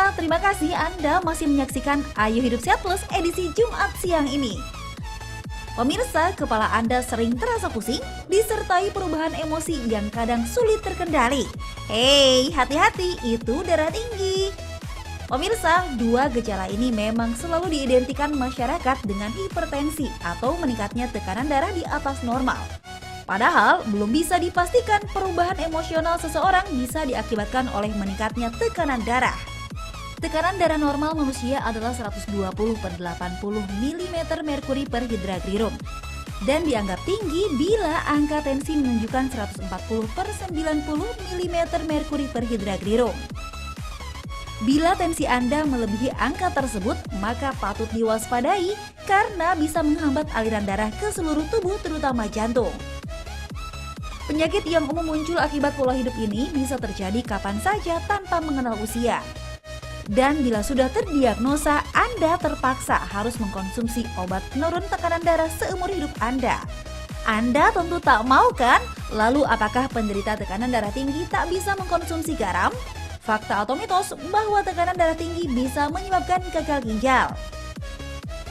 Pemirsa, terima kasih Anda masih menyaksikan Ayo Hidup Sehat Plus edisi Jumat siang ini. Pemirsa, kepala Anda sering terasa pusing, disertai perubahan emosi yang kadang sulit terkendali. Hei, hati-hati, itu darah tinggi. Pemirsa, dua gejala ini memang selalu diidentikan masyarakat dengan hipertensi atau meningkatnya tekanan darah di atas normal. Padahal, belum bisa dipastikan perubahan emosional seseorang bisa diakibatkan oleh meningkatnya tekanan darah. Tekanan darah normal manusia adalah 120/80 mm merkuri per hidragrirum dan dianggap tinggi bila angka tensi menunjukkan 140/90 mm merkuri per hidragrirum. Bila tensi Anda melebihi angka tersebut, maka patut diwaspadai karena bisa menghambat aliran darah ke seluruh tubuh terutama jantung. Penyakit yang umum muncul akibat pola hidup ini bisa terjadi kapan saja tanpa mengenal usia. Dan bila sudah terdiagnosa, Anda terpaksa harus mengkonsumsi obat penurun tekanan darah seumur hidup Anda. Anda tentu tak mau kan? Lalu apakah penderita tekanan darah tinggi tak bisa mengkonsumsi garam? Fakta atau mitos bahwa tekanan darah tinggi bisa menyebabkan gagal ginjal?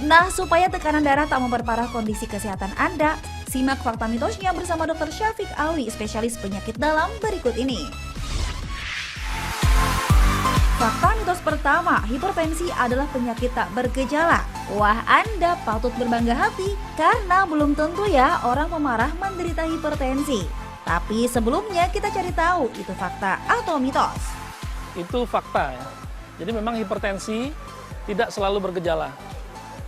Nah, supaya tekanan darah tak memperparah kondisi kesehatan Anda, simak fakta mitosnya bersama Dr. Syafiq Alwi, spesialis penyakit dalam berikut ini. Fakta mitos pertama, hipertensi adalah penyakit tak bergejala. Wah, Anda patut berbangga hati karena belum tentu ya orang pemarah menderita hipertensi. Tapi sebelumnya kita cari tahu itu fakta atau mitos. Itu fakta ya. Jadi memang hipertensi tidak selalu bergejala.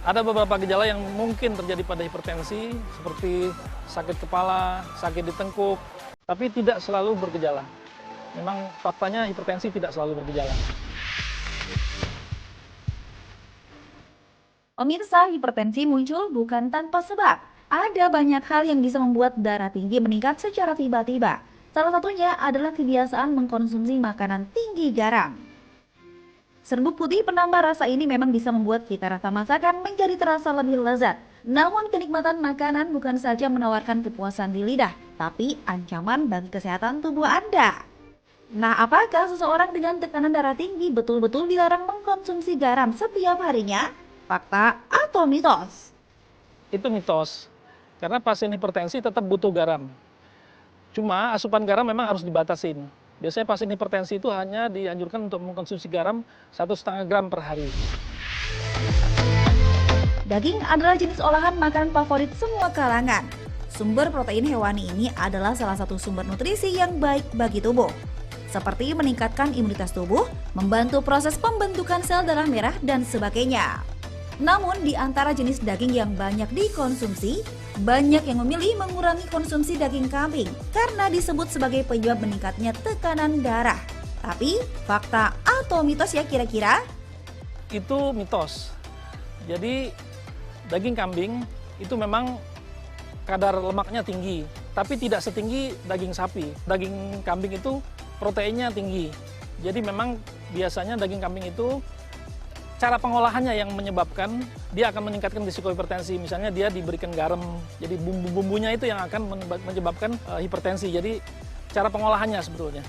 Ada beberapa gejala yang mungkin terjadi pada hipertensi seperti sakit kepala, sakit di tengkuk, tapi tidak selalu bergejala. Memang faktanya hipertensi tidak selalu bergejala. Pemirsa, hipertensi muncul bukan tanpa sebab. Ada banyak hal yang bisa membuat darah tinggi meningkat secara tiba-tiba. Salah satunya adalah kebiasaan mengkonsumsi makanan tinggi garam. Serbuk putih penambah rasa ini memang bisa membuat cita rasa masakan menjadi terasa lebih lezat. Namun kenikmatan makanan bukan saja menawarkan kepuasan di lidah, tapi ancaman bagi kesehatan tubuh Anda. Nah, apakah seseorang dengan tekanan darah tinggi betul-betul dilarang mengkonsumsi garam setiap harinya? Fakta atau mitos? Itu mitos, karena pasien hipertensi tetap butuh garam. Cuma asupan garam memang harus dibatasin. Biasanya pasien hipertensi itu hanya dianjurkan untuk mengkonsumsi garam 1,5 gram per hari. Daging adalah jenis olahan makanan favorit semua kalangan. Sumber protein hewani ini adalah salah satu sumber nutrisi yang baik bagi tubuh, seperti meningkatkan imunitas tubuh, membantu proses pembentukan sel darah merah, dan sebagainya. Namun, di antara jenis daging yang banyak dikonsumsi, banyak yang memilih mengurangi konsumsi daging kambing karena disebut sebagai penyebab meningkatnya tekanan darah. Tapi, fakta atau mitos ya kira-kira? Itu mitos. Jadi, daging kambing itu memang kadar lemaknya tinggi, tapi tidak setinggi daging sapi. Daging kambing itu proteinnya tinggi. Jadi memang biasanya daging kambing itu cara pengolahannya yang menyebabkan dia akan meningkatkan risiko hipertensi. Misalnya dia diberikan garam, jadi bumbu-bumbunya itu yang akan menyebabkan hipertensi. Jadi cara pengolahannya sebetulnya.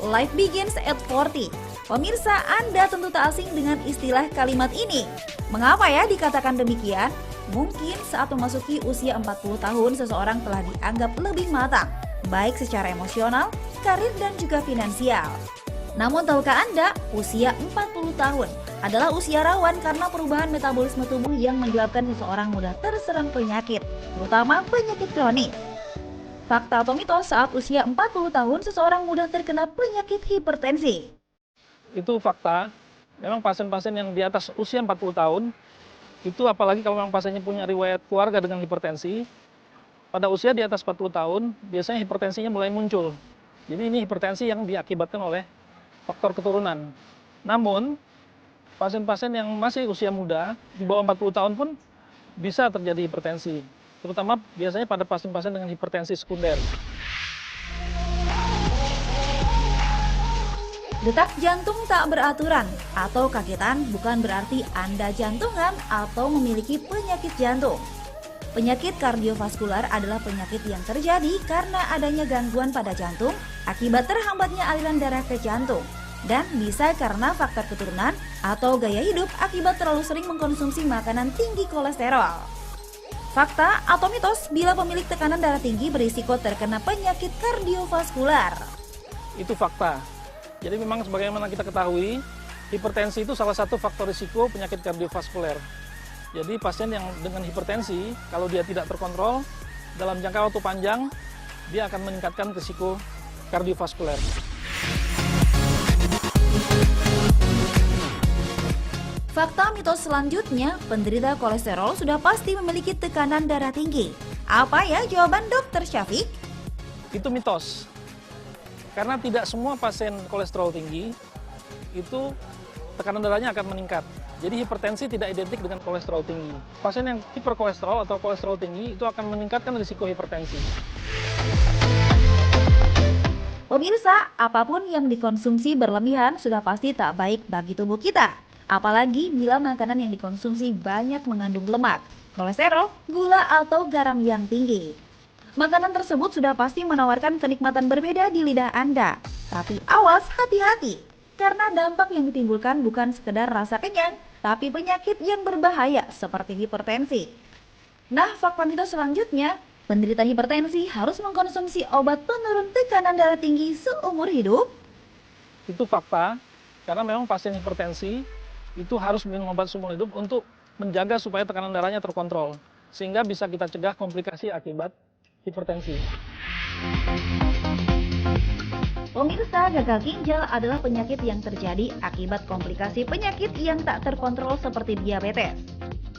Life begins at 40. Pemirsa, Anda tentu tak asing dengan istilah kalimat ini. Mengapa ya dikatakan demikian? Mungkin saat memasuki usia 40 tahun seseorang telah dianggap lebih matang, baik secara emosional, karir, dan juga finansial. Namun tahukah Anda, usia 40 tahun adalah usia rawan karena perubahan metabolisme tubuh yang menyebabkan seseorang mudah terserang penyakit, terutama penyakit kronis. Fakta atau mitos, saat usia 40 tahun seseorang mudah terkena penyakit hipertensi? Itu fakta. Memang pasien-pasien yang di atas usia 40 tahun, itu apalagi kalau memang pasiennya punya riwayat keluarga dengan hipertensi, pada usia di atas 40 tahun, biasanya hipertensinya mulai muncul. Jadi ini hipertensi yang diakibatkan oleh faktor keturunan. Namun, pasien-pasien yang masih usia muda, di bawah 40 tahun pun bisa terjadi hipertensi. Terutama biasanya pada pasien-pasien dengan hipertensi sekunder. Detak jantung tak beraturan atau kagetan bukan berarti Anda jantungan atau memiliki penyakit jantung. Penyakit kardiovaskular adalah penyakit yang terjadi karena adanya gangguan pada jantung akibat terhambatnya aliran darah ke jantung, dan bisa karena faktor keturunan atau gaya hidup akibat terlalu sering mengkonsumsi makanan tinggi kolesterol. Fakta atau mitos bila pemilik tekanan darah tinggi berisiko terkena penyakit kardiovaskular? Itu fakta. Jadi memang sebagaimana kita ketahui, hipertensi itu salah satu faktor risiko penyakit kardiovaskuler. Jadi pasien yang dengan hipertensi, kalau dia tidak terkontrol, dalam jangka waktu panjang, dia akan meningkatkan risiko kardiovaskuler. Fakta mitos selanjutnya, penderita kolesterol sudah pasti memiliki tekanan darah tinggi. Apa ya jawaban Dr. Syafiq? Itu mitos. Karena tidak semua pasien kolesterol tinggi, itu tekanan darahnya akan meningkat. Jadi hipertensi tidak identik dengan kolesterol tinggi. Pasien yang hiperkolesterol atau kolesterol tinggi itu akan meningkatkan risiko hipertensi. Pemirsa, apapun yang dikonsumsi berlebihan sudah pasti tak baik bagi tubuh kita. Apalagi bila makanan yang dikonsumsi banyak mengandung lemak, kolesterol, gula, atau garam yang tinggi. Makanan tersebut sudah pasti menawarkan kenikmatan berbeda di lidah Anda. Tapi awas, hati-hati, karena dampak yang ditimbulkan bukan sekedar rasa kenyang, tapi penyakit yang berbahaya seperti hipertensi. Nah, fakta mitos selanjutnya, penderita hipertensi harus mengkonsumsi obat penurun tekanan darah tinggi seumur hidup? Itu fakta, karena memang pasien hipertensi itu harus minum obat seumur hidup untuk menjaga supaya tekanan darahnya terkontrol, sehingga bisa kita cegah komplikasi akibat hipertensi. Pemirsa, gagal ginjal adalah penyakit yang terjadi akibat komplikasi penyakit yang tak terkontrol seperti diabetes.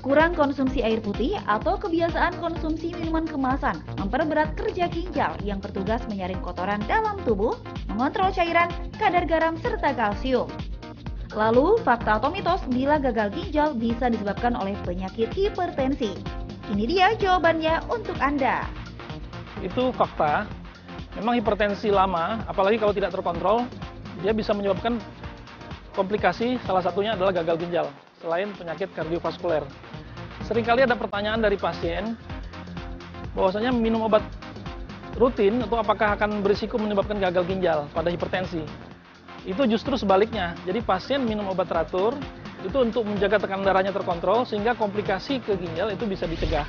Kurang konsumsi air putih atau kebiasaan konsumsi minuman kemasan memperberat kerja ginjal yang bertugas menyaring kotoran dalam tubuh, mengontrol cairan, kadar garam, serta kalsium. Lalu, fakta atau mitos bila gagal ginjal bisa disebabkan oleh penyakit hipertensi? Ini dia jawabannya untuk Anda. Itu fakta. Memang hipertensi lama, apalagi kalau tidak terkontrol, dia bisa menyebabkan komplikasi, salah satunya adalah gagal ginjal, selain penyakit kardiovaskuler. Seringkali ada pertanyaan dari pasien, bahwasanya minum obat rutin atau apakah akan berisiko menyebabkan gagal ginjal pada hipertensi. Itu justru sebaliknya, jadi pasien minum obat teratur, itu untuk menjaga tekanan darahnya terkontrol, sehingga komplikasi ke ginjal itu bisa dicegah.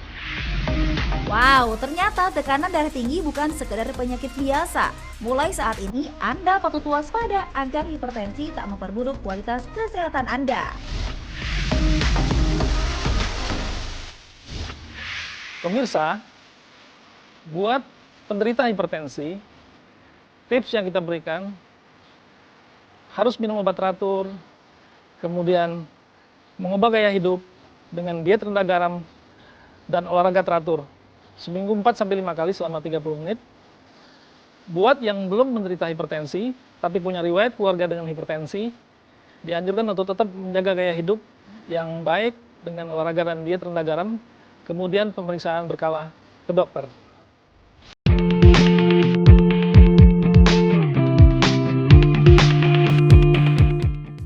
Wow, ternyata tekanan darah tinggi bukan sekedar penyakit biasa. Mulai saat ini, Anda patut waspada agar hipertensi tak memperburuk kualitas kesehatan Anda. Pemirsa, buat penderita hipertensi, tips yang kita berikan, harus minum obat teratur, kemudian mengubah gaya hidup dengan diet rendah garam dan olahraga teratur. Seminggu 4-5 kali selama 30 menit. Buat yang belum menderita hipertensi, tapi punya riwayat keluarga dengan hipertensi, dianjurkan untuk tetap menjaga gaya hidup yang baik dengan olahraga dan diet rendah garam, kemudian pemeriksaan berkala ke dokter.